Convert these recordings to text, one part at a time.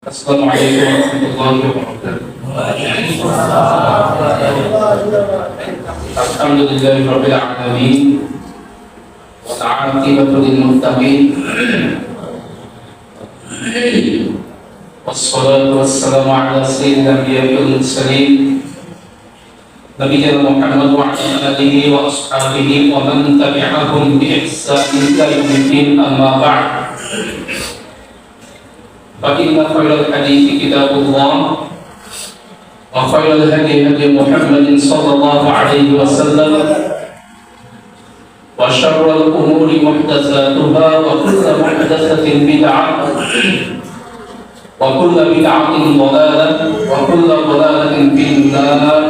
السلام عليكم ورحمة الله وبركاته. الحمد لله رب العالمين والعاقبة للمتقين والصلاة والسلام على سيد الأنبياء والمرسلين نبينا محمد وعلى آله وأصحابه ومن تبعهم بإحسان إلى يوم الدين أما بعد فإن خير الحديث كتاب الله وخير الهدي هدي محمد صلى الله عليه وسلم وشر الأمور محدثاتها وكل محدثة بدعة وكل بدعة ضلالة وكل ضلالة في النار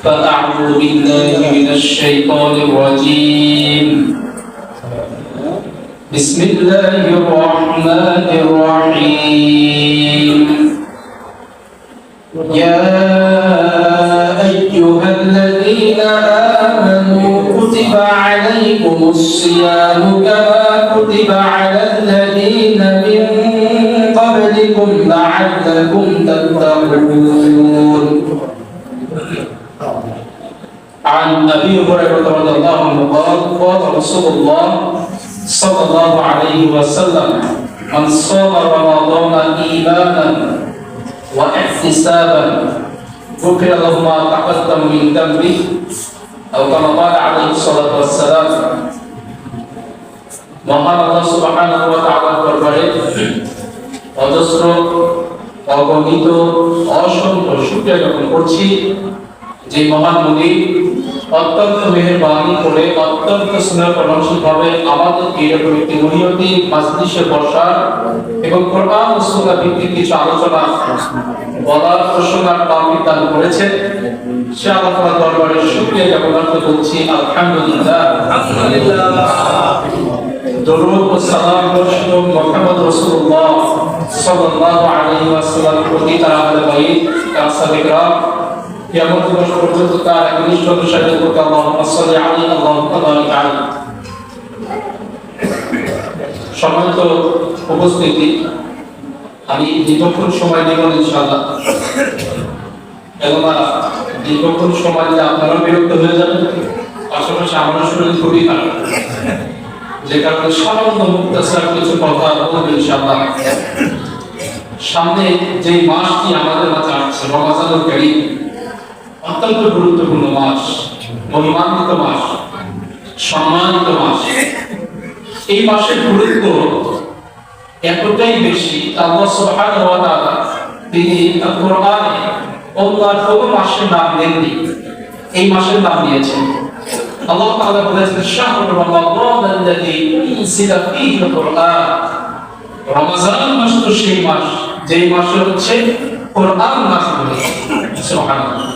فأعوذ بالله من الشيطان الرجيم بسم الله الرحمن الرحيم يا أيها الذين آمنوا كتب عليكم الصيام كما كتب على الذين من قبلكم لعلكم تتقون عن أبي هريرة رضي الله عنه قال قال رسول الله صلى الله عليه وسلم من صام رمضان إيمانا واحتسابا غفر له ما تقدم من ذنبه أو كما قال عليه الصلاة والسلام মহান আল্লাহ সুবহানাহু ওয়া তাআলার দরবারে অজস্র অগণিত অসংখ্য শুকরিয়া জ্ঞাপন করছি যে মহান মুনি অত্যন্ত মেহেরবানি করে অত্যন্ত স্নেহপরায়ণভাবে আমাদেরকে এরকম একটি মুনিয়তি মাজলিসে বসার এবং কোরআন ও সুন্নাহ ভিত্তিক কিছু আলোচনা বলার ও শোনার তৌফিক দান করেছেন। সে আল্লাহর দরবারে শুকরিয়া জ্ঞাপন করছি আলহামদুলিল্লাহ। দরুদ ও সালাম বর্ষণ মুহাম্মদ রাসূলুল্লাহ সাল্লাল্লাহু আলাইহি ওয়াসাল্লাম প্রতি তার আহলে বাইত কাসাবে کرام কিয়ামত দিবস পর্যন্ত তার ঘনিষ্ঠ অনুসারীদের প্রতি আল্লাহুম্মা সাল্লি আলাইহি আল্লাহুম্মা বারিক আলাইহি। সম্মানিত উপস্থিতি, আমি দীর্ঘক্ষণ সময় নেব ইনশাআল্লাহ। কেননা দীর্ঘক্ষণ সময় দিলে আপনারা বিরক্ত হয়ে যাবেন, পাশাপাশি আমার শরীর খুবই খারাপ, যে কারণে সামান্য মুক্তাসার কিছু কথা বলবো ইনশাআল্লাহ। সামনে যে মাসটি আমাদের মাঝে আসছে রমজানুল কারীম, অত্যন্ত গুরুত্বপূর্ণ মাস, মহিমান্বিত মাস, সম্মানিত মাস। এই মাসের গুরুত্ব এতটাই বেশি, আল্লাহ সুবহানাহু ওয়া তাআলা তিনি কোরআনে অন্য কোনো মাসের নাম দেননি, এই মাসের নাম দিয়েছেন। আল্লাহ তাআলা বলেছেন শাহরু রমাদানাল্লাযী উনজিলা ফীহিল কুরআন। রমজান মাস তো সেই মাস যেই মাসে হচ্ছে কোরআন নাযিল হয়েছে। সুবহানাল্লাহ।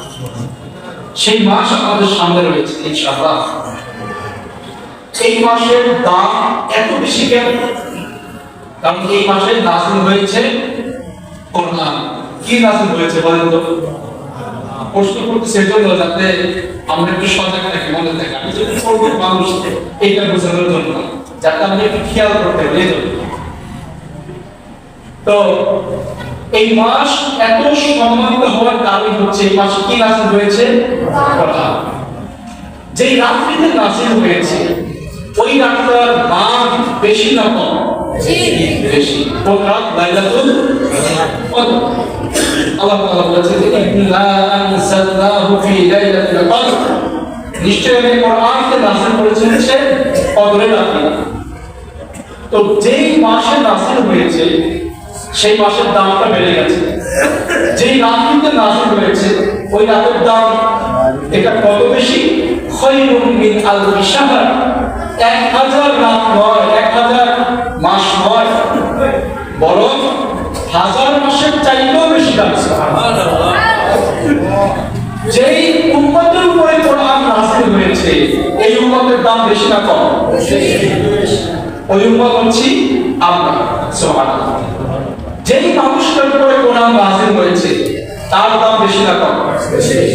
সেই মাস আমাদের সামনে রয়েছে ইনশাআল্লাহ। এই মাসের দাম এত বেশি কেন? কারণ এই মাসে নাযিল হয়েছে কোরআন। কি নাযিল হয়েছে বলেন তো? প্রশ্ন করতেছে এজন্য যাতে আমরা একটু সজাগ থাকি, মনে থাকি। আমি যদি বলবো মানুষ এইটা বোঝানোর জন্য, যাতে আমরা একটু খেয়াল করতে পারি। তো এই মাস এত সম্মানিত হওয়ার কারণ হচ্ছে এই মাসে কি নাযিল হয়েছে? কোরআন। যেই রাত্রিতে নাযিল হয়েছে ওই রাতটার মান বেশি না কম? বেশি। কোন রাত? লাইলাতুল কদর। আল্লাহ তাআলা বলেছেন ইন্না আনসালনাহু ফি লাইলাতিল কদর। নিশ্চয়ই আমি কোরআনকে নাযিল করেছি হচ্ছে কদরের রাতে। তো যেই মাসে নাযিল হয়েছে সেই মাসের দামটা বেড়ে গেছে। যেই রাত্রিতে নাযিল হয়েছে ওই রাতের দাম এটা কত বেশি? খায়রুম মিন আলফি শাহর। 1000 রাত নয়, 1000 মাস নয়, বরং 1000 মাসের চাইতেও বেশি দাম। সুবহানাল্লাহ। যেই উম্মতের উপরে কোরআন নাযিল হয়েছে এই উম্মতের দাম বেশি না কম? ওই উম্মত হচ্ছে আমরা। সুবহানাল্লাহ। যেই মানুষটার উপরে কোরআন নাযিল হয়েছে তার দাম বেশি না কম?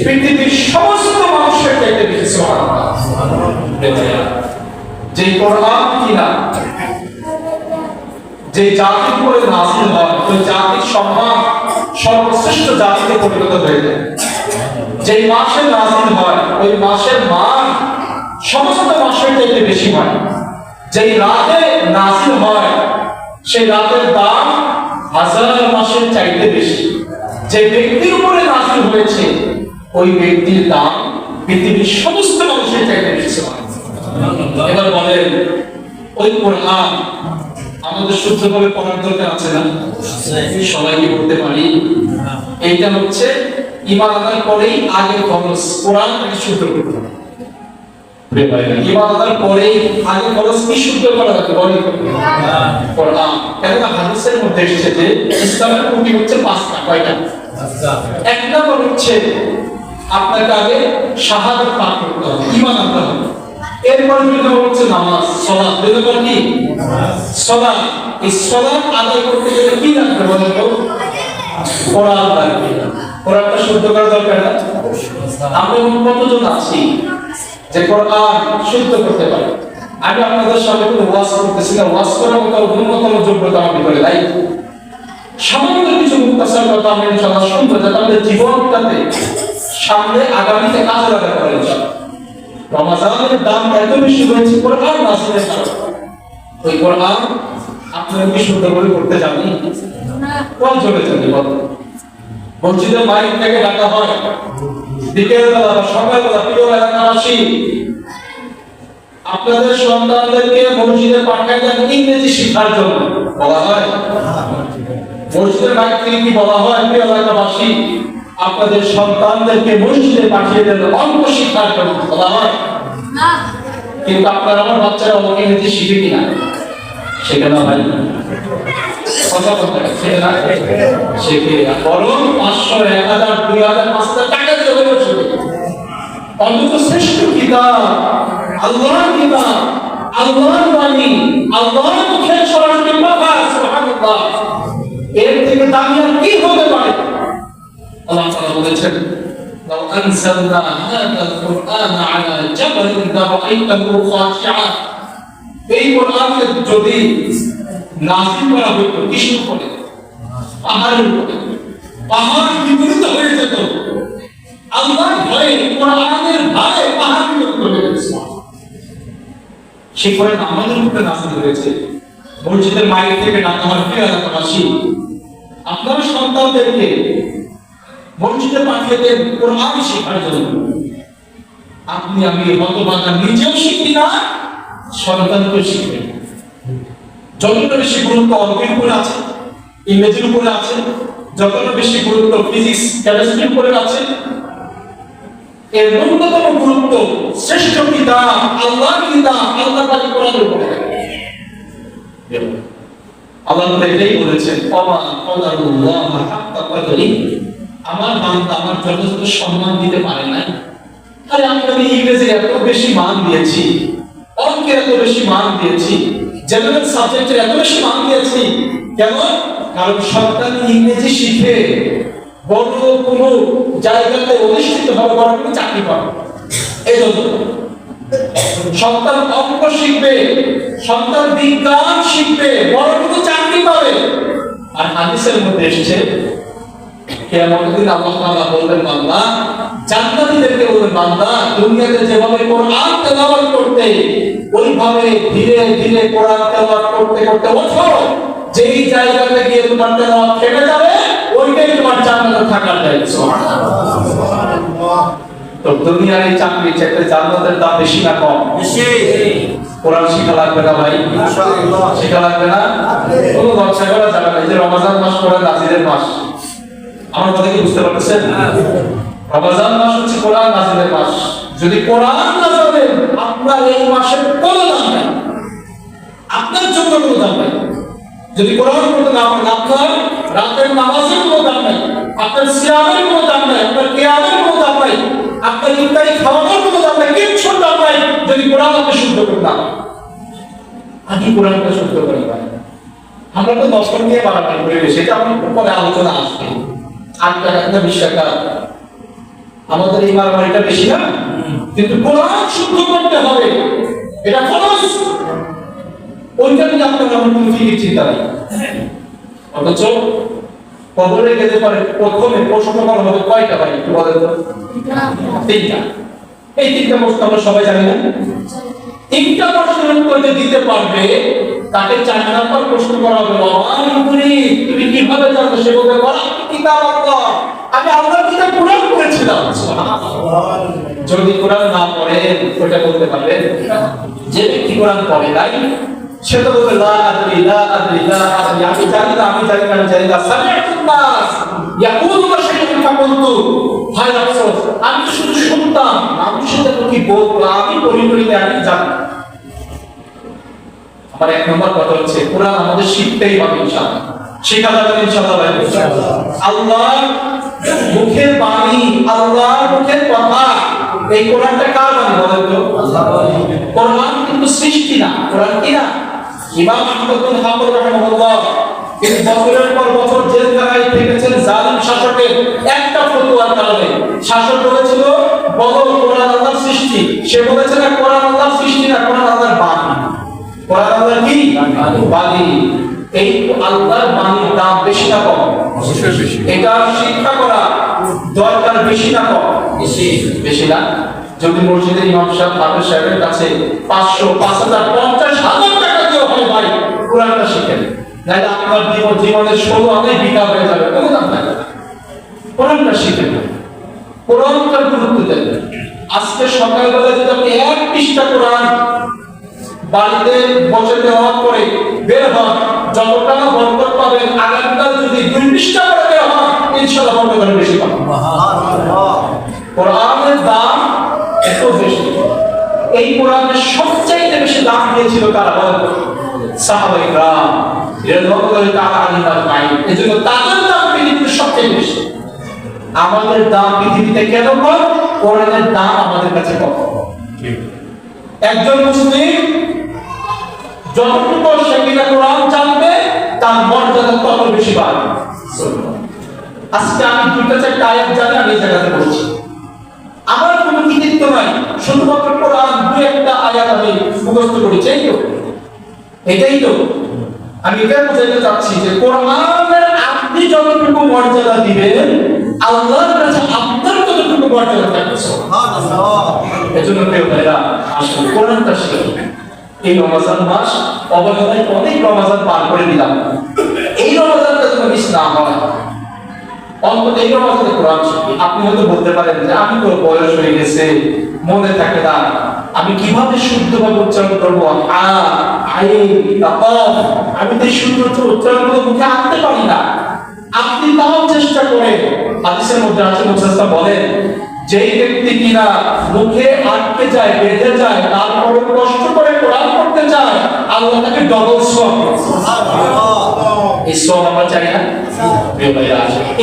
পৃথিবীর সমস্ত মানুষের চাইতে বেশি। সুবহানাল্লাহ। যে কোরআন কিনা যে জাতির উপরে নাযিল হয় ওই জাতির সম্মান সর্বশ্রেষ্ঠ জাতিতে পরিণত হয়ে যায়। যে মাসে নাযিল হয় ওই মাসের মান সমস্ত মাসের চাইতে বেশি হয়। যেই রাতে নাযিল হয় সেই রাতের দাম হাজার মাসের চাইতে বেশি। যে ব্যক্তির উপরে নাযিল হয়েছে ওই ব্যক্তির দাম পৃথিবীর সমস্ত মানুষের চাইতে বেশি হয়। এবার বলেন ওই কোরআন আমাদের শুদ্ধভাবে পড়ার দরকার আছে না? সবাই কি পড়তে পারি? এইটা হচ্ছে ঈমান আনার পরেই আগে খরচ কোরআনটাকে শুদ্ধ করতে হবে। ঈমান আনার পরেই আগে খরচ কি শুদ্ধ করা লাগে? কোরআন। কেননা হাদিসের মধ্যে এসেছে যে ইসলামের খুঁটি হচ্ছে পাঁচটা। কয়টা? এক নম্বর হচ্ছে আপনাকে আগে শাহাদাত পাঠ করতে হবে, ঈমান আনতে হবে। এরপর যেটা হচ্ছে নামাজ, সালাত। দুই নম্বর কি? সালাত। এই সালাত আদায় করতে গেলে কি লাগবে বলেন তো? কোরআন লাগবে। কোরআনটা শুদ্ধ করা দরকার না? আমরা কতজন আছি যে কোরআন শুদ্ধ করতে পারি? আমি আপনাদের সামনে কোনো ওয়াজ করতেছি না, ওয়াজ করার মতো ন্যূনতম যোগ্যতা আমার ভিতরে নাই। সামান্য কিছু মুক্তাসার কথা আমি ইনশাআল্লাহ শুনবো যাতে আমাদের জীবনটাতে সামনে আগামীতে কাজে লাগাতে পারি। রমাজানের দাম এত বেশি হয়েছে কোরআন নাযিলের কারণে। ওই কোরআন আপনারা কি শুদ্ধ করে করতে জানেন? কোন চলে চলে বল। মসজিদে মাইক থেকে ডাকা হয় বিকেলবেলা বা সকালবেলা, প্রিয় এলাকাবাসী আপনাদের সন্তানদেরকে মসজিদে পাঠায় দেন ইংরেজি শেখার জন্য। বলা হয় মসজিদের মাইক থেকে কি বলা হয়? প্রিয় এলাকাবাসী আপনাদের সন্তানদেরকে মসজিদে পাঠিয়ে দেন অঙ্ক শিক্ষার জন্য। বলা হয় না। কিন্তু আপনার আমার বাচ্চারা অঙ্ক ইংরেজি শিখে কিনা? শেখে না ভাই। শেখে বরং 500, 1000, 2000, 5000 টাকা দিয়ে হলেও শেখে। অন্তত শ্রেষ্ঠ কিতাব আল্লাহর কিতাব, আল্লাহর বাণী, আল্লাহর মুখের সরাসরি কথা, সুবহানাল্লাহ, এর থেকে দামি আর কি হতে পারে? আল্লাহ তাআলা বলেছেন লাউ আনসালনা হাযাল কুরআনা আলা জাবালিন লারাআইতাহু খাশিআন। এই কোরআনকে যদি নাযিল করা হতো কিসের উপরে? পাহাড়ের উপরে। পাহাড় বিপরীত হয়ে যেত। আল্লাহর ভয়ে, কোরআনের ভয়ে পাহাড় বিপরীত হয়ে গেছে। সেই কোরআন আমাদের উপরে নাযিল হয়েছে। মসজিদের মাইক থেকে ডাকা হয় প্রিয় এলাকাবাসী আপনার সন্তানদেরকে মসজিদে পাঠিয়ে দেন কোরআন শেখার জন্য। আপনি আমি হতভাগা নিজেও শিখি না, সন্তানকেও শিখবেন। যতটা বেশি গুরুত্ব অঙ্কের উপরে আছে, ইংরেজির উপরে আছে, যতটা বেশি গুরুত্ব ফিজিক্স, কেমিস্ট্রির উপরে আছে, এর ন্যূনতম গুরুত্ব শ্রেষ্ঠ কিতাব আল্লাহর কিতাব, আল্লাহর বাণী কোরআনের উপরে। আল্লাহ এটাই বলেছেন ওমা কদারুল্লাহ হাক্কা কদরি। আমার বান্দা আমার যথাযথ সম্মান দিতে পারে না। আরে আমি ইংরেজি এত বেশি মান দিয়েছি, অঙ্কের এত বেশি মান দিয়েছি, জেনারেল সাবজেক্টের এত বেশি মান দিয়েছি, কেন? কারণ সন্তান ইংরেজি শিখে বড় কোনো জায়গাতে অধিষ্ঠিত হবে, বড় কোনো চাকরি পাবে। এই জন্য সন্তান অঙ্ক শিখবে, সন্তান বিজ্ঞান শিখবে, বড় কোনো চাকরি পাবে। আর হাদিসের মধ্যে এসেছে কিয়ামতের দিন আল্লাহ তাআলা বলবেন বান্দা, জান্নাতীদেরকে বলবেন বান্দা দুনিয়াতে যেভাবে কোরআন তেলাওয়াত করতে ওইভাবে ধীরে ধীরে কোরআন তেলাওয়াত করতে করতে ওঠো, যেই জায়গাতে গিয়ে তোমার তেলাওয়াত থেমে যাবে ওইটাই তোমার জান্নাতে থাকার জায়গা। সুবহানাল্লাহ। তো দুনিয়ার এই চাকরি চাইতে জান্নাতের দাম বেশি না কম? বেশি। কোরআন শিখা লাগবে না ভাই? ইনশাআল্লাহ শিখা লাগবে না। কোনো লজ্জা করা যাবে না। এই যে রমজান মাস কোরআন নাযিলের মাস, আমার কথা কি বুঝতে পারছেন? রমজান মাস হচ্ছে কোরআন নাযিলের মাস। যদি কোরআন না জানেন আপনার এই মাসের কোনো দাম নাই, আপনার জন্য কোনো দাম নাই। যদি কোরআন পড়তে না পারেন আপনার রাতের নামাজের কোনো দাম নাই, আপনার সিয়ামের কোনো দাম নাই, আপনার কিয়ামের কোনো দাম নাই, আপনার ইফতারি খাওয়ানোর কোনো দাম নাই, কিচ্ছু দাম নাই যদি কোরআন আপনি শুদ্ধ করতে না পারেন। আগে কোরআনটা শুদ্ধ করি ভাই। আমরা তো দর্শন নিয়ে বাড়াবাড়ি করে সেটা আমার পরে আলোচনা আসবে। 8 টাকা না 20 টাকা আমাদের এই মারামারিটা বেশি না, কিন্তু কোরআন শুদ্ধ করতে হবে, এটা ফরজ। ওইটা নিয়ে আপনার আমার কোনো ফিকির চিন্তা নেই। অথচ কবরে গেলে পরে প্রথমে প্রশ্ন করা হবে কয়টা ভাই একটু বলেন তো? তিনটা। এই তিনটা প্রশ্ন আমরা সবাই জানি না? তিনটা প্রশ্নের উত্তর যে দিতে পারবে তাকে 4 নাম্বার প্রশ্ন করা হবে, তুমি কিভাবে জানো? সে বলবে কিতাব আল্লাহ, আমি আল্লাহর কিতাব কোরআন পড়েছিলাম। যদি কোরআন না পড়ে ওটা বলতে পারবে? যে ব্যক্তি কোরআন পড়ে নাই সে তো বলবে লা আদরি লা আদরি লা আদরি, আমি জানি না আমি জানি না আমি জানি না। সামিআতুন নাস ইয়াকুলুনা শাইআন ফাকুলতু, হায় আফসোস আমি শুধু শুনতাম, আমি শুধু কি বলবো, আমি পরিপরিতে আমি জানি। আমার 1 নম্বর কথা হচ্ছে কোরআন আমাদের শিখতেই হবে ইনশাআল্লাহ। শিখা যাবে ইনশাআল্লাহ। আল্লাহর মুখের বাণী, আল্লাহর মুখের কথা, এই কোরআনটা কার বাণী বলেন তো? কোরআন কিন্তু সৃষ্টি না, কোরআন কি না? ইমাম আহমদ বিন হাম্বল রাহিমাহুল্লাহ তিনি বছরের পর বছর জেলখানায় থেকেছেন জালিম শাসকের একটা ফতোয়ার কারণে। শাসক বলেছিল বলো কোরআন আল্লাহর সৃষ্টি, সে বলেছে না কোরআন আল্লাহর সৃষ্টি না, কোরআন আল্লাহর বাণী। কোরআন আল্লাহর কি বাণী। এই আল্লাহর বাণীর দাম বেশি না কম? অবশ্যই বেশি। এটা শিক্ষা করা দরকার বেশি না কম? বেশি। বেশি না? যদি মসজিদের ইমাম সাহেব হাফেজ সাহেবের কাছে 500 5000 50,000 টাকা দিয়ে হয় ভাই কোরআনটা শিখেন, নাহলে আপনার জীবনের 16 আনে বিকা হয়ে যাবে, কোনো দাম নাই। কোরআনটা শিখেন, কোরআনটার গুরুত্ব দেন। আজকে সকালবেলা যদি আপনি 1 পৃষ্ঠা কোরআন বাড়িতে বসে দেওয়ার পরে বের হন, যত টাকা বরকত পাবেন, আগামীকাল যদি 2 পৃষ্ঠা করে বের হন ইনশাআল্লাহ বরকত বেশি পাবেন। সুবহানাল্লাহ। কোরআনের দাম এত বেশি। এই কোরআনের সবচেয়ে বেশি দাম দিয়েছিল কারা বলেন? সাহাবায়ে কেরাম রাদিয়াল্লাহু তাআলা আনহুম আজমাইন। এজন্য তাদের দাম পৃথিবীতে সবচেয়ে বেশি। আমাদের দাম পৃথিবীতে কেন কম? কোরআনের দাম আমাদের কাছে কম। একজন মুসলিম যতটুকু সে কোরআন জানবে তার মর্যাদা তত বেশি বাড়বে। আজকে আমি 2-4 আয়াত জানি, আমি এই জায়গাতে বলছি, আমার কোনো কৃতিত্ব নাই, শুধুমাত্র কোরআন 2-1 আয়াত আমি মুখস্থ করেছি, এটাই তো আমি এটা বোঝাতে চাচ্ছি যে কোরআনের আপনি যতটুকু মর্যাদা দিবেন আল্লাহর কাছে আপনার ততটুকু মর্যাদা থাকবে। সুবহানাল্লাহ। এজন্য প্রিয় ভাইরা আসুন কোরআনটা শিখুন। এই রমজান মাস অবহেলায় অনেক রমজান পার করে দিলাম, এই রমজানটা যেন মিস না হয়, অন্তত এই রমজানে কোরআন শিখি। আপনি হয়তো বলতে পারেন যে আমি তো বয়স হয়ে গেছে, মনে থাকে না, আমি কিভাবে শুদ্ধভাবে উচ্চারণ করবো? আমি তো শুদ্ধ উচ্চারণগুলো মুখে আনতে পারি না। আপনি তাও চেষ্টা করে, হাদিসের মধ্যে আছে মুফাসসির বলেন যেই ব্যক্তি কিনা মুখে আটকে যায়, বেঁধে যায়, তারপরে কষ্ট করে কোরআন পড়তে চায়, আল্লাহ তাকে ডবল সওয়াব দেয়। সুবহানাল্লাহ। এই সওয়াব আমরা চাই না? প্রিয় ভাইরা,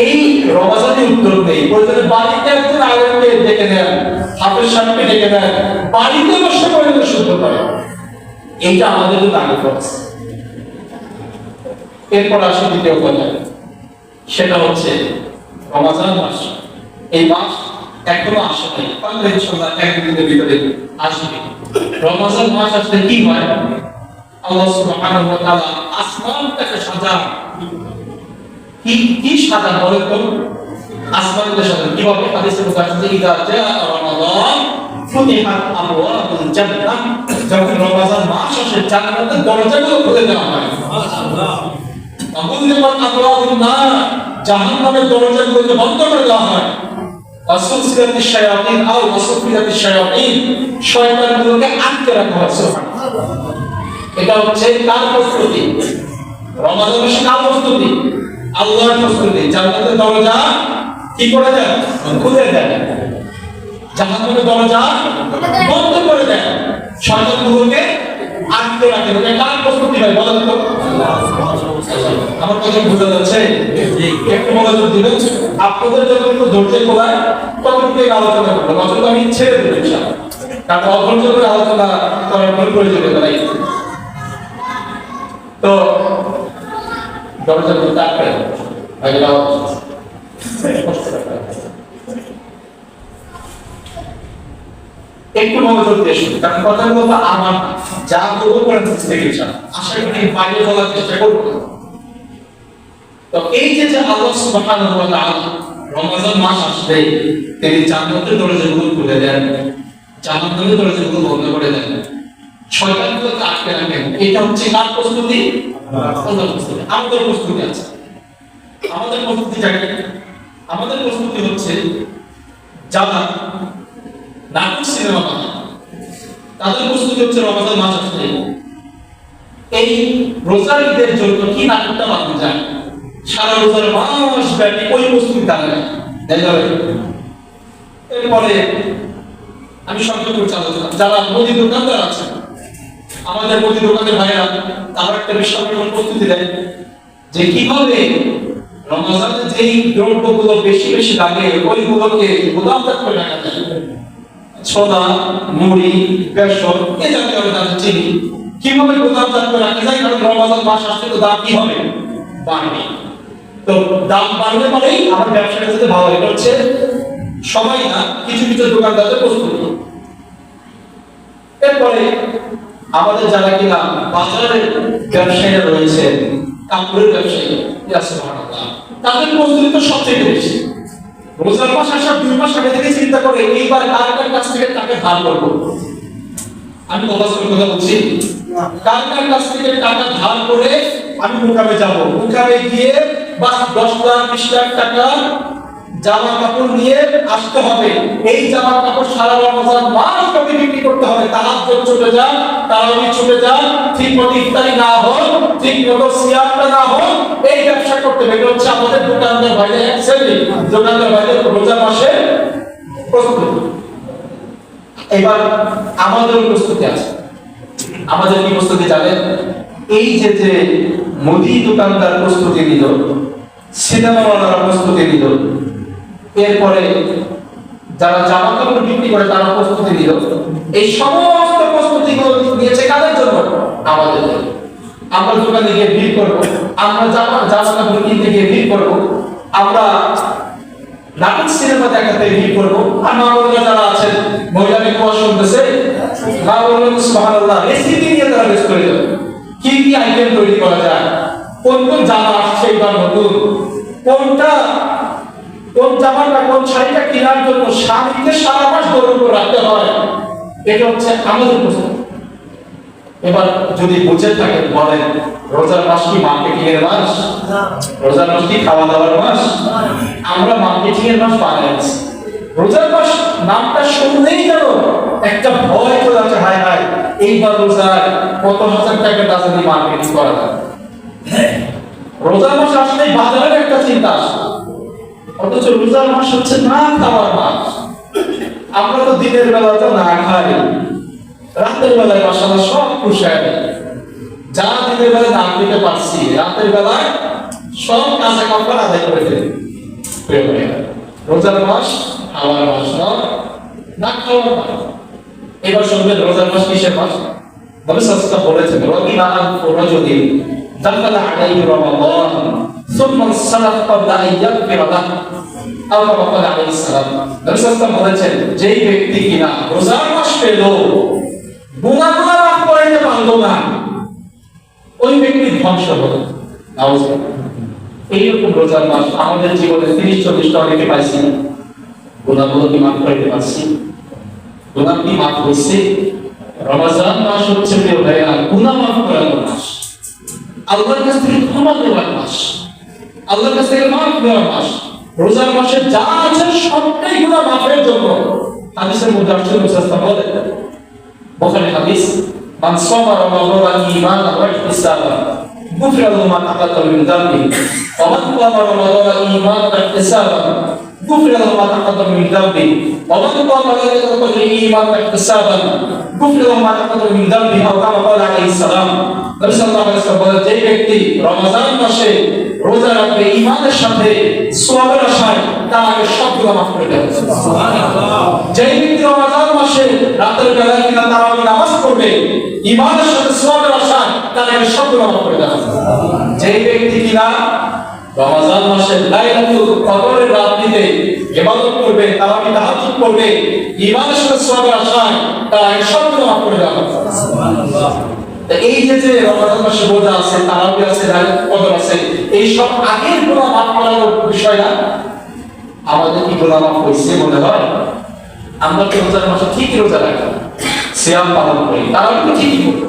এই রমজানে উত্তর নেই, প্রয়োজনে বাড়িতে একজন আলেমকে ডেকে নেন, হাফেজ সাহেবকে ডেকে নেন, বাড়িতে বসে পড়ে শুদ্ধ করে। এইটা আমাদের জন্য আগে ফরজ। এরপর আসে দ্বিতীয় কথা, সেটা হচ্ছে রমজান মাস। এই মাস এখনো আসে নাই, হয়তো ইনশাআল্লাহ 1-2 দিনের ভিতরে আসবে। রমজান মাস আসলে কি হয়? আল্লাহ সুবহানাহু ওয়া তাআলা আসমানটাকে সাজান। কি সাজান বলেন তো? আসমানটাকে সাজান কিভাবে? হাদিসের মধ্যে আছে ইদা জাআ রমাদান ফুতিহাত আবওয়াবুল জান্নাহ। যখন রমজান মাস আসে জান্নাতের দরজাগুলো খুলে দেওয়া হয়। সুবহানাল্লাহ। আবুল আবওয়াবুন নার, জাহান্নামের দরজাগুলো বন্ধ করে দেওয়া হয়। আসুসিরাতিশ শায়াতিন আও আসুফিরাতিশ শায়াতিন, শয়তানগুলোকে আটকে রাখা হয়। সুবহানাল্লাহ। এটা হচ্ছে কার প্রস্তুতি? রমজান মাসে কার প্রস্তুতি? আল্লাহর প্রস্তুতি। জান্নাতের দরজা কি করে দেন? খুলে দেন। জাহান্নামের দরজা বন্ধ করে দেন, শয়তানগুলোকে আটকে রাখেন। এটা কার প্রস্তুতি ভাই বলেন তো? আমার কথা বুঝা যাচ্ছে? একটু মনোযোগ দিবেন। আপনাদের যতটুকু ধৈর্য কোলায় ততটুকু আলোচনা করবো, নচেত আমি ছেড়ে দেবো ইনশাআল্লাহ। কারণ অধৈর্য করে আলোচনা করার কোনো প্রয়োজন নেই। তো দরজা খুলতে আটকে একটু মনোযোগ দিয়ে শুনুন, কারণ কথাগুলো তো আমার যা বলবো করে থেকে আশা করি বাইরে বলার চেষ্টা করবো না। তো এই যে আল্লাহ সুবহানাহু ওয়া তাআলা রমজান মাস আসলে তিনি জান্নাতের দরজাগুলো খুলে দেন, জাহান্নামের দরজাগুলো বন্ধ করে দেন, শয়তানগুলোকে আটকে রাখেন। এটা হচ্ছে কার প্রস্তুতি? আল্লাহর প্রস্তুতি। আমাদের প্রস্তুতি আছে। আমাদের প্রস্তুতিটা কি? আমাদের প্রস্তুতি হচ্ছে যারা নাটক সিনেমা বানায় তাদের প্রস্তুতি হচ্ছে রমজান মাস আসলে এই রোজার ঈদের জন্য কি নাটকটা বানানো যায়, সারা রোজার মাস ব্যাপী ওই প্রস্তুতি তারা এরপরে আমি সংক্ষেপ করছি আলোচনা। যারা মুদি দোকানদার আছে, আমাদের মুদি দোকানের ভাইরা তারা একটা বিশাল প্রস্তুতি দেয় যে কিভাবে রমজানে যেই দ্রব্যগুলো বেশি বেশি লাগে ওইগুলোকে গোদামজাত করে রাখা যায়। ছোলা, মুড়ি, বেসন এই জাতীয় তাদের চিনি কিভাবে গোদামজাত করে রাখা যায়, কারণ রমজান মাস আসলে তো দাম কি হবে? বাড়বে। তো দাম বাড়লে পরেই আমার ব্যবসাটা যাতে ভালো হয়, এটা হচ্ছে সবাই না, কিছু কিছু দোকানদারদের প্রস্তুতি। এরপরে আমাদের যারা কিনা বাজারের ব্যবসায়ীরা রয়েছে, কাপড়ের ব্যবসায়ী, তাদের প্রস্তুতি তো সবচেয়ে বেশি। রোজার মাস আসার 2 মাস আগে থেকে চিন্তা করে এইবার কার কার কাছ থেকে টাকা ধার করবো। আমি কথা বলছি, কার কার কাছ থেকে টাকা ধার করে আমি মুকামে যাব, মুকামে গিয়ে বাস 10 লাখ 20 লাখ টাকা জামা কাপড় নিয়ে আসতে হবে। এই জামা কাপড় সারা রমজান মাস কবে বিক্রি করতে হবে, তাহাজ্জুদ ছুটে যান, তারাবি ছুটে যান, ঠিকমতো ইফতারি না হয়, ঠিকমতো সিয়ামটা না হয়, এই ব্যবসা করতে হবে। এটা হচ্ছে আমাদের দোকানদার ভাইদের এক্সেলি দোকানদার ভাইদের রোজা মাসে প্রস্তুতি। এবার আমাদের প্রস্তুতি আছে। আমাদের কি প্রস্তুতি জানেন? এই যে যে মুদি দোকানদার প্রস্তুতি নিল, সিনেমাওয়ালারা প্রস্তুতি নিল, এরপরে যারা জামা কাপড় বিক্রি করে তারা প্রস্তুতি নিল, এই সমস্ত প্রস্তুতিগুলো নিয়েছে কাদের জন্য? আমাদের জন্য। আমরা দোকানে গিয়ে ভিড় করবো, আমরা জামা কাপড় কিনতে গিয়ে ভিড় করবো, আমরা নাটক সিনেমা দেখাতে ভিড় করবো। আর মা বোনেরা যারা আছেন, মহিলারা কোয়া শুনতেছে, মা বললেন সুবহানাল্লাহ, রেসিপি নিয়ে তারা ব্যস্ত হয়ে যাবে। কি কি আইটেম তৈরি করা যায়, কোন কোন জামা আসছে এবার নতুন, কোন জামাটা কোন শাড়িটা কেনার জন্য স্বামীকে সারা মাস দৌড় করে রাখতে হয়। এটা হচ্ছে আমাদের প্রশ্ন। এবার যদি বুঝে থাকেন বলেন, রোজার মাস কি মার্কেটিং এর মাস? রোজার মাস কি খাওয়া দাওয়ার মাস? আমরা মার্কেটিং এর মাস বানাইছি। রোজার মাস নামটা শুনলেই যেন একটা ভয় চলে আসে, হায় হায় এইবার রোজার কত হাজার টাকা টাকা মার্কেটিং করা যায়। রোজার মাস আসলেই বাজারের একটা চিন্তা আসে, অথচ রোজার মাস হচ্ছে না খাওয়ার মাস। আমরা তো দিনের বেলা তো না খাই, রাতের বেলায় মাশাআল্লাহ সব খুশায়, যা দিনের বেলা না খেতে পারছি রাতের বেলায় সব কাঁচা কাপড় আদায় করে ফেলি। রোজার মাস খাওয়ার মাস না খাওয়ার মাস। এবার শুনবেন রোজার মাস কিসের মাস? নবী সাল্লাল্লাহু আলাইহি ওয়াসাল্লাম বলেছেন, রবিনা রাজুলি দাখালা আলাইহি রমাদান সুম্মা সালাত ক্বাবলা আন ইয়াগফিরা লাহু আও কামা ক্বালা আলাইহিস সালাম। নবী সাল্লাল্লাহু আলাইহি ওয়াসাল্লাম বলেছেন, যেই ব্যক্তি কিনা রোজার মাস পেল গুনাহগুলো মাফ করে দিতে পারলো না, ওই ব্যক্তি ধ্বংস হলো। নাউজুবিল্লাহ। এইরকম রোজার মাস আমাদের জীবনে 30-40টা অনেকে পাইছি না, গুনাহগুলো কি মাফ করে দিতে পারছি? গুনাহ কি মাফ হয়েছে? রমজান মাস হচ্ছে প্রিয় ভাইরা গুনাহ মাফ করার মাস, আল্লাহর কাছ থেকে ক্ষমা নেওয়ার মাস, আল্লাহর কাছ থেকে মাফ নেওয়ার মাস। রোজার মাসে যা আছে সবটাই গুনাহ মাফের জন্য। হাদিসের মধ্যে আসছে মুসাস্তা বলে, বুখারী হাদিস, মান সামা রমাদান ঈমানান ওয়া ইহতিসাবান গুফিরা লাহু মা তাকাদ্দামা মিন যামবিহি ওয়া মান ক্বামা রমাদান ঈমানান ওয়া ইহতিসাবান গুফিরা লাহু মা তাকাদ্দামা মিন যামবিহি ওয়া মান ক্বামা লাইলাতাল কদরি ঈমানান ওয়া ইহতিসাবান গুফিরা লাহু মা তাকাদ্দামা মিন যামবিহি আও কামা ক্বালা আলাইহিস সালাম। নবী সাল্লাল্লাহু আলাইহি ওয়াসাল্লাম বলেন, যে ব্যক্তি রমজান মাসে রোজা রাখবে ঈমানের সাথে সওয়াবের আশায়, তার আগে সব গুনাহ মাফ করে দেওয়া হবে। সুবহানাল্লাহ। যে ব্যক্তি রমজান মাসে রাতের বেলায় কিনা তারাবি নামাজ পড়বে ঈমানের সাথে সওয়াবের আশায়, তার আগে সব গুনাহ মাফ করে দেওয়া হবে। যে ব্যক্তি কিনা রমজান মাসে লাইলাতুল কদরের রাত্রিতে ইবাদত করবে, তারাবি তাহাজ্জুদ করবে, ঈমানের সাথে সওয়াবের আশায় তারা সব নামাজ পড়ে যাবে। সুবহানাল্লাহ। এই যে রমজান মাসে রোজা আছে, তারাবি আছে, লাইলাতুল কদর আছে, এই সব আগের গুনাহ মাফ করার বিষয় না। আমাদের কি গুনাহ মাফ হইছে মনে হয়? আমরা তো রোজার মাসে ঠিকই রোজা রাখি, সিয়াম পালন করি, তারাবি তো ঠিকই করি।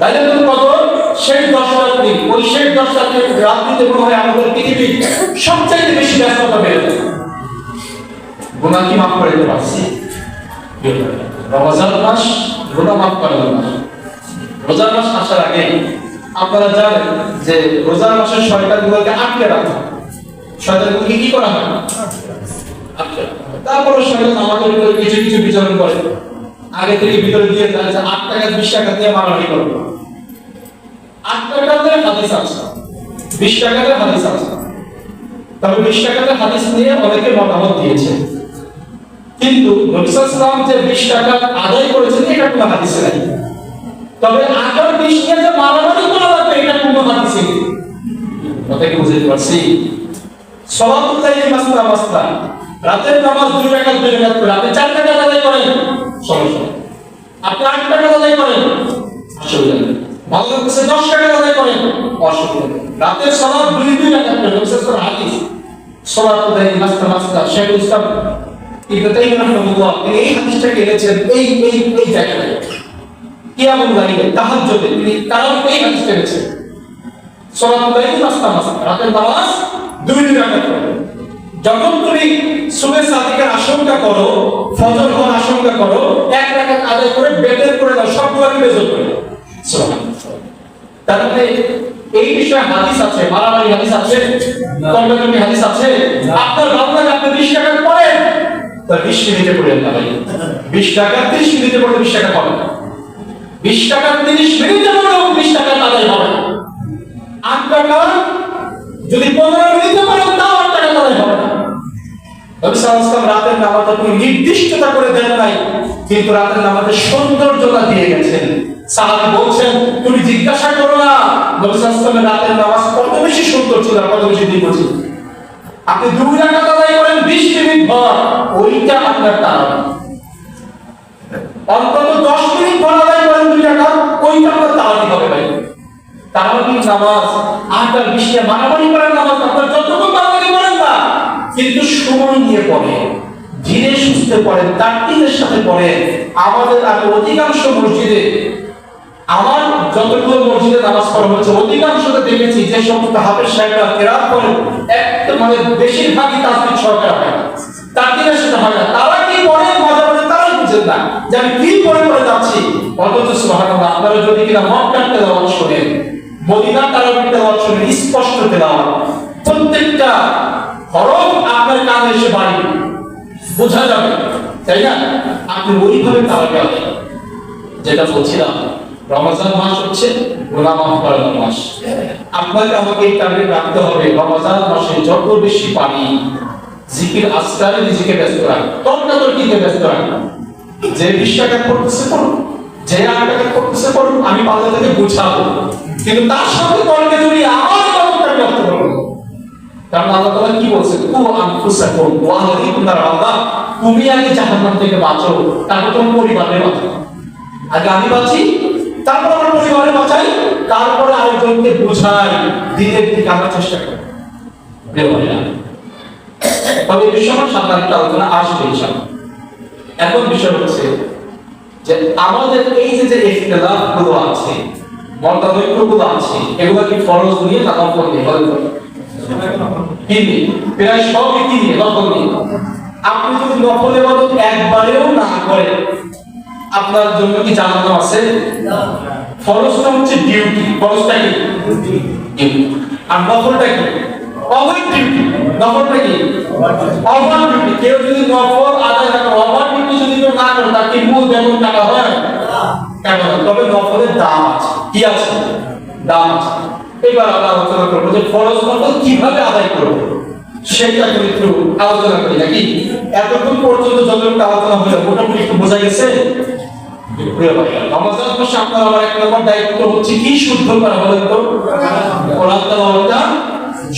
লাইলাতুল কদর সেই 10 রাত্রি, ওই সেই 10 রাত্রিতে মনে হয় আমাদের পৃথিবীর সবচেয়ে বেশি ব্যস্ততা বেড়ে যায়। গুনাহ কি মাফ করে দিতে পারছি? রমজান মাস গুনাহ মাফ করার মাস। রোজার মাস আসার আগে আপনারা জানেন যে রোজার মাসের শয়তানগুলোকে আটকে রাখা হয়। শয়তানগুলোকে কি করা হয়? আটকে রাখা হয়। তারপরে শয়তান আমাদের উপরে কিছু কিছু বিচরণ করে, আগে থেকে ভিতরে দিয়ে যায় যে 8 টাকা 20 টাকা দিয়ে মারামারি করবে। 8 টাকাতে হাদিস আছে, 20 টাকাতে হাদিস আছে। তবে 20 টাকাতে হাদিস নিয়ে অনেকে মতামত দিয়েছে, কিন্তু নবী সাল্লাল্লাহু আলাইহি ওয়াসাল্লাম যে 20 টাকা আদায় করেছেন এটা কোনো হাদিসে নাই। তবে আগার 20 নিয়ে যে মারামারি করা লাগবে এটা কোনো হাদিসে নেই। কথা কি বুঝতে পারছি? সালাতুল লাইলি মাসনা মাসনা, রাতের নামাজ 2 রাকাত 2 রাকাত করে আপনি 4 টাকা আদায় করেন, সমস্যা নেই। আপনি 8 টাকা আদায় করেন, অসুবিধা নেই। ভালো লাগছে 10 টাকা আদায় করেন, অসুবিধা নেই। রাতের সালাত 2 রাকাত করে নবী সাল্লাল্লাহু আলাইহি ওয়াসাল্লাম হাদিস। সালাতুল লাইলি মাসনা মাসনা, শেখ ইসলাম ইবনে তাইমিয়া রাহিমাহুল্লাহ তিনি এই হাদিসটাকে এনেছেন এই জায়গায় কিয়ামুল লাইলে তাহাজ্জুদে তিনি তারাবি এই হাদিসটা এনেছেন। সালাতুল লাইলি মাসনা মাসনা, রাতের নামাজ 2 রাকাত করে। যখন তুমি সুবহে সাদিকের আশঙ্কা করো, ফজর হওয়ার আশঙ্কা করো, 1 রাকাত আদায় করে বেতের করে দাও, সবগুলোকে বেজল করে দাও। সুবহানাল্লাহ। তার মানে এই বিষয়ে হাদিস আছে, মারামারি হাদিস আছে, কর্মকাণ্ডী হাদিস আছে। আপনার ভালো লাগে আপনি 20 টাকা পড়েন, তার 20 মিনিটে পড়েন না ভাই। 20 টাকা 30 মিনিটে পড়লে 20 টাকা পাবেন না। 20 টাকা 30 মিনিটে পড়লেও 20 টাকা আদায় হবে না। 8 টাকা যদি 15 মিনিটে পড়েন তাও 8 টাকা আদায় হবে না। নবী সাল্লাল্লাহু আলাইহি ওয়াসাল্লাম রাতের নামাজে কোনো নির্দিষ্টতা করে দেন নাই, কিন্তু রাতের নামাজের সৌন্দর্যতা দিয়ে গেছেন। সাহাবী বলছেন তুমি জিজ্ঞাসা করো না নবী সাল্লাল্লাহু আলাইহি ওয়াসাল্লামের রাতের নামাজ কত বেশি সুন্দর ছিল, কত বেশি দীর্ঘ ছিল। আপনি 2 রাকাত আদায় করেন 20 মিনিট ভর, ওইটা আপনার তারাবি। অন্তত 10 মিনিট ভর আদায় করেন 2 রাকাত, ওইটা আপনার তারাবি হবে ভাই। তারাবির নামাজ 8 আর 20 এ মারামারি করার নামাজ আপনার যতটুকু তারাবি করেন না, কিন্তু সময় নিয়ে পড়েন, ধীরে সুস্থে পড়েন, তারতিলের সাথে পড়েন। আমাদের আমি অধিকাংশ মসজিদে, আমার যতগুলো মসজিদে নামাজ পড়া হচ্ছে অধিকাংশতে দেখেছি যে সমস্ত হাফেজ সাহেবরা কেরাত পড়েন একটা মানে বেশিরভাগই তাসবিহ সহকারে হয় না, তারতিলের সাথে হয় না। তারা কি পড়েন মাঝে মাঝে তারাই বুঝেন না যে আমি কি পড়ে যাচ্ছি। অথচ সুবহানাল্লাহ আপনারা যদি কিনা মক্কার তেলাওয়াত শোনেন, মদিনার তারাবির তেলাওয়াত শোনেন, স্পষ্ট তেলাওয়াত, প্রত্যেকটা হরফ আপনার কানে এসে বাড়ি বোঝা যাবে, তাই না? আপনি ওইভাবে তারাবি আদায় করেন। যেটা বলছিলাম, রমজান মাস হচ্ছে গুনাহ মাফ করার মাস। আপনাকে আমাকে এই টার্গেট রাখতে হবে, রমজান মাসে যত বেশি পারি জিকির আজকারে নিজেকে ব্যস্ত রাখুন, তর্কাতর্কিতে ব্যস্ত রাখুন। যে 20 টাকা করতেছে করুন, যে 8 টাকা করতেছে করুন, আমি পাল্লা থেকে বুঝাবো, কিন্তু তার সাথে তর্কে যদি আমার কতটা ব্যস্ত করবো। কারণ আল্লাহ তাআলা কি বলছেন, কু আনফুসাকুম ওয়া আহলিকুম নারা, তুমি আগে জাহান্নাম থেকে বাঁচো, তারপর তোমার পরিবারের বাঁচো। আগে আমি বাঁচি, তারপর আমার পরিবারের বাঁচাই, তারপরে আরেকজনকে বোঝাই, দিনের দিকে আমরা চেষ্টা করি। তবে এই বিষয়ে সামনে একটা আলোচনা আসবে ইনশাআল্লাহ। এখন বিষয় হচ্ছে যে আমাদের এই যে ইখতিলাফ গুলো আছে, মতানৈক্য গুলো আছে, এগুলো কি ফরজ নিয়ে না নফল নিয়ে? বলেন তো। প্রায় সবই কি নিয়ে? নফল নিয়ে। আপনি যদি নফল ইবাদত একবারেও না করেন, আপনার জন্য কি জান্নাত আছে? না। ফরজটা হচ্ছে ডিউটি, ফরজটা কি? ডিউটি। আর নফলটা কি? Over duty. নফলটা কি? Over duty. কেউ যদি নফল আদায় না করে, ওভার ডিউটি যদি কেউ না করে, তার কি মূল বেতন টাকা হয়? টাকা হয়। তবে নফলের দাম আছে। কি আছে? দাম আছে। এবার আমরা আলোচনা করবো যে ফরজ নফল কিভাবে আদায় করবো, সেটা একটু আলোচনা করি নাকি? এতক্ষণ পর্যন্ত যতটুকু আলোচনা হলো মোটামুটি একটু বোঝা গেছে? প্রিয় ভাইরা, রমজান মাসে আপনার আমার এক নম্বর দায়িত্ব হচ্ছে কি? শুদ্ধ করা। বলেন তো, কোরআন তেলাওয়াতটা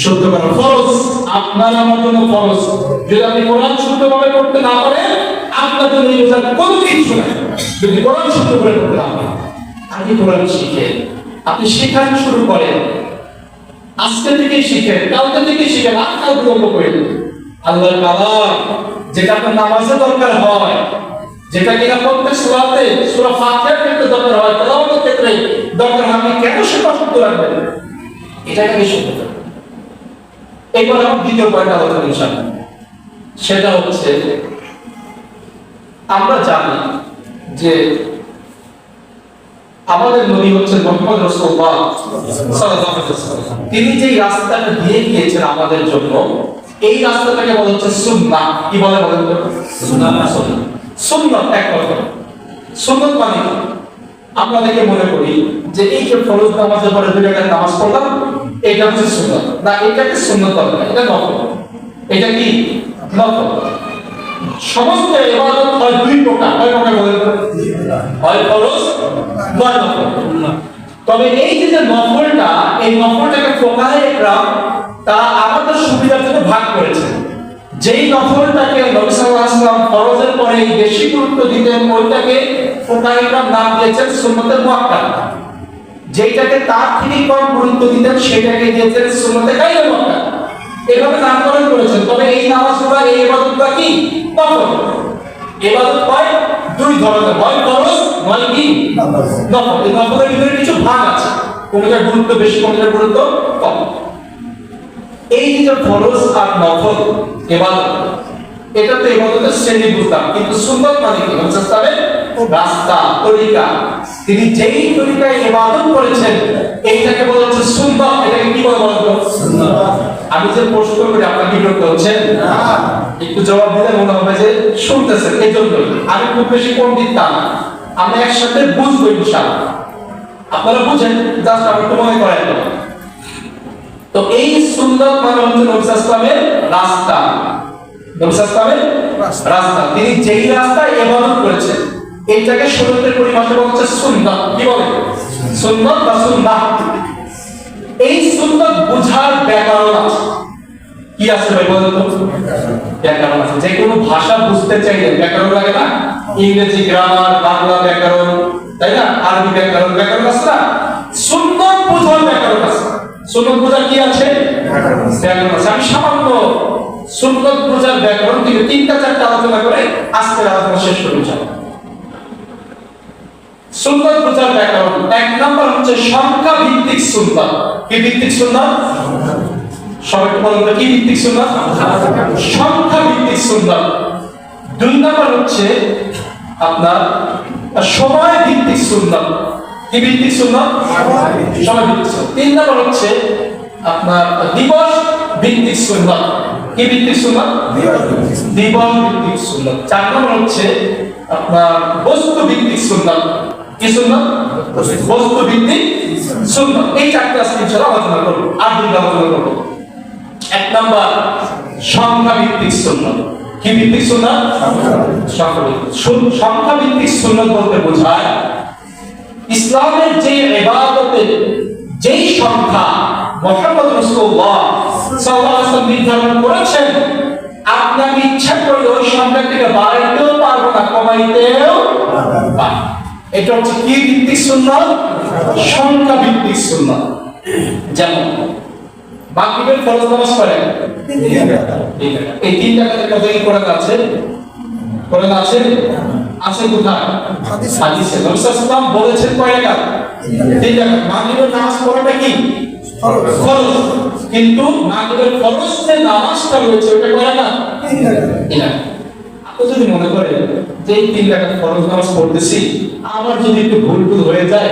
শুদ্ধ করা ফরজ, আপনার আমার জন্য ফরজ। যদি আপনি কোরআন শুদ্ধভাবে করতে না পারেন, আপনার জন্য এই রোজার কোনো কিছু নাই। যদি কোরআন শুদ্ধ করে করতে না পারেন, আগে কোরআন শিখেন, আপনি শেখানো শুরু করেন, আজকে থেকে শিখেন, কালকে থেকে শিখেন, আর কাল বিলম্ব করেন। আল্লাহর কালাম যেটা আপনার নামাজে দরকার হয়, যেটা কিনা প্রত্যেক সূরাতে, সূরা ফাতিহার ক্ষেত্রে দরকার হয়, তেলাওয়াতের ক্ষেত্রে দরকার হয়, আপনি কেন সেটা শুদ্ধ রাখবেন? এটাকে আমি শুদ্ধ করব। এবার আমার দ্বিতীয় পয়েন্ট আলোচনা ইনশাআল্লাহ, সেটা হচ্ছে আমরা জানি যে আমাদের নবী হচ্ছেন মুহাম্মদ রাসূলুল্লাহ সাল্লাল্লাহু আলাইহি ওয়াসাল্লাম। তিনি যেই রাস্তাটা দিয়ে গিয়েছেন আমাদের জন্য, এই রাস্তাটাকে বলা হচ্ছে সুন্নাহ। কি বলে বলেন তো? সুন্নাহ। সুন্নাহ এক কথা। সুন্নাত মানে কি? আমরা দেখে মনে করি যে এই যে ফরজ নামাজের পরে দুই রাকাত নামাজ পড়লাম, এটা হচ্ছে সুন্নাত। না, এটাকে সুন্নাত বলে না, এটা নফল। এটা কি? নফল। সমস্ত ইবাদত হয় দুই প্রকার। কয় প্রকার বলেন তো? হয় ফরজ, নয় নফল। তবে এই যে নফলটা, এই নফলটাকে ফুকাহায়ে ইকরাম তারা আমাদের সুবিধার জন্য ভাগ করেছেন। যেই নফলটাকে নবী সাল্লাল্লাহু আলাইহি ওয়াসাল্লাম ফরজের পরে বেশি গুরুত্ব দিতেন, ওইটাকে ফুকাহায়ে ইকরাম নাম দিয়েছেন সুন্নতে মুআক্কাদা। যেটাকে তার থেকে কম গুরুত্ব দিতেন, সেটাকে দিয়েছেন সুন্নতে গায়রে মুআক্কাদা। এভাবে নামকরণ করেছেন। তবে এই নামাজগুলো, এই ইবাদতগুলো কি? নফল। ইবাদত হয় দুই ধরনের, হয় ফরজ, নয় কি? নফল। এই নফলের ভিতরে কিছু ভাগ আছে, কোনটার গুরুত্ব বেশি, কোনটার গুরুত্ব কম। এই যে ফরজ আর নফল ইবাদত, এটা তো ইবাদতের শ্রেণী বুঝলাম, কিন্তু সুন্নাত মানে কি? হচ্ছে রাস্তা, তরিকা। তিনি যেই তরিকায় ইবাদত করেছেন, এইটাকে বলা হচ্ছে সুন্নাত। এটাকে কি বলে বলেন তো? সুন্নাত। আমি যে প্রশ্ন করি, আপনার বিরক্ত হচ্ছেন? না, একটু জবাব দিলে মনে হবে যে শুনতেছেন। এই জন্য আমি খুব বেশি পণ্ডিত না, আমরা একসাথে বুঝবো ইনশাআল্লাহ। আপনারা বুঝেন, জাস্ট আমি একটু মনে করাই দেব। তো এই সুন্নাত মানে হচ্ছে নবী সাল্লাল্লাহু আলাইহি ওয়াসাল্লামের রাস্তা। নবী সাল্লাল্লাহু আলাইহি ওয়াসাল্লামের রাস্তা, তিনি যেই রাস্তায় ইবাদত করেছেন, এইটাকে শরীয়তের পরিভাষায় বলা হচ্ছে সুন্নাত। কি বলে? সুন্নাত বা সুন্নাহ। এই সুন্নাত বুঝার ব্যাকরণ আছে। কি আছে ভাই বলেন তো? ব্যাকরণ আছে। যে কোনো ভাষা বুঝতে চাইলে ব্যাকরণ লাগে না? ইংরেজি গ্রামার, বাংলা ব্যাকরণ, তাই না? আরবি ব্যাকরণ, ব্যাকরণ আছে না? সুন্নাত বুঝার ব্যাকরণ আছে। সুন্নাত বুঝার কি আছে? ব্যাকরণ আছে। আমি সামান্য সুন্নাত বুঝার ব্যাকরণ থেকে তিনটা চারটা আলোচনা করে আজকের আলোচনা শেষ করতে চাই। সুন্নাত বুঝার ব্যাকরণ, এক নাম্বার হচ্ছে সংখ্যা ভিত্তিক সুন্নাত। কি ভিত্তিক সুন্নাত? সবাই বলেন তো, কি ভিত্তিক সুন্নাত? সংখ্যা ভিত্তিক সুন্নাত। দুই নাম্বার হচ্ছে আপনার সময় ভিত্তিক সুন্নাত। কি ভিত্তিক সুন্নাত? সময় ভিত্তিক সুন্নাত। তিন নাম্বার হচ্ছে আপনার দিবস ভিত্তিক সুন্নাত। কি ভিত্তিক সুন্নাত? দিবস ভিত্তিক সুন্নাত। চার নাম্বার হচ্ছে আপনার বস্তু ভিত্তিক সুন্নাত। কি সুন্নাত? বস্তু ভিত্তিক সুন্নাত। এই চারটি আজকে ইনশাআল্লাহ আলোচনা করব, আর দুটো আলোচনা করব। এক নাম্বার সংখ্যা ভিত্তিক সুন্নাত। কি ভিত্তিক সুন্নাত? সংখ্যা ভিত্তিক। সংখ্যা ভিত্তিক সুন্নাত বলতে বোঝায় ইসলামের যে ইবাদতের যেই সংখ্যা মুহাম্মদ রাসূলুল্লাহ সাল্লাল্লাহু আলাইহি ওয়াসাল্লাম নির্ধারণ করেছেন, আপনি আমি ইচ্ছা করলে ওই সংখ্যা থেকে বাড়াইতেও পারবো না, কমাইতেও পারবো না। এটা হচ্ছে কি ভিত্তিক সুন্নাত? সংখ্যা ভিত্তিক সুন্নাত। যেমন মাগরিবের ফরজ নামাজ পড়েন এই তিন রাকাতের কথা কি কোরআন আছে? কোরআন আছে? আছে কোথায়? হাদিসে। নবী সাল্লাল্লাহু আলাইহি ওয়াসাল্লাম বলেছেন কয় রাকাত? তিন রাকাত। মাগরিবের নামাজ পড়াটা কি? ফরজ। কিন্তু মাগরিবের ফরজ যে নামাজটা রয়েছে ওটা কয় রাকাত? তিন রাকাত। আপনি যদি মনে করেন যে এই তিন রাকাত ফরজ নামাজ পড়তেছি, আমার যদি একটু ভুল হয়ে যায়,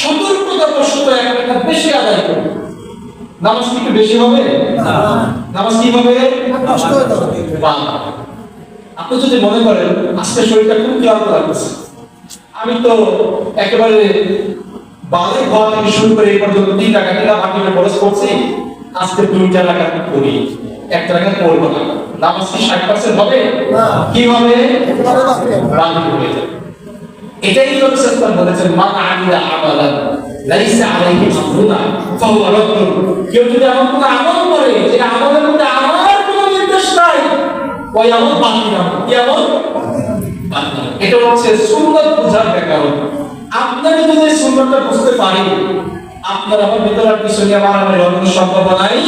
সতর্কতাবশত এক রাকাত বেশি আদায় করব, নামাজ কি একটু বেশি হবে? না, নামাজ কি হবে? নষ্ট হয়ে যাবে। আপনি যদি মনে করেন আজকে শরীরটা খুব ক্লান্ত লাগছে, আমি তো একেবারে বাড়ি ঘর থেকে শুরু করে এই পর্যন্ত 3 রাকাত মাগরিবের ফরজ করছি, আজকে 2 রাকাত করি, 1 রাকাত পড়ব না, নামাজ কি 60% হবে? না। কি হবে? বাকি হয়ে যাবে। এটাই নবী সাল্লাল্লাহু আলাইহি ওয়াসাল্লাম বলেছেন, মান আমিলা আমালান লাইসা আলাইহি আমরুনা ফাহুয়া রাদ্দুন। কেউ যদি এমন কোনো আমল করে যে আমলের মধ্যে আমার কোনো নির্দেশ নাই, ওই আমল বাতিল আমল। কি আমল? বাতিল। এটা হচ্ছে সুন্নাত বুঝার ব্যাকরণ। আপনারা যদি সুন্নাতটা বুঝতে পারেন, আপনার আমার ভিতরে কিছু নিয়ে মারামারি হওয়ার কোনো সম্ভাবনা নাই।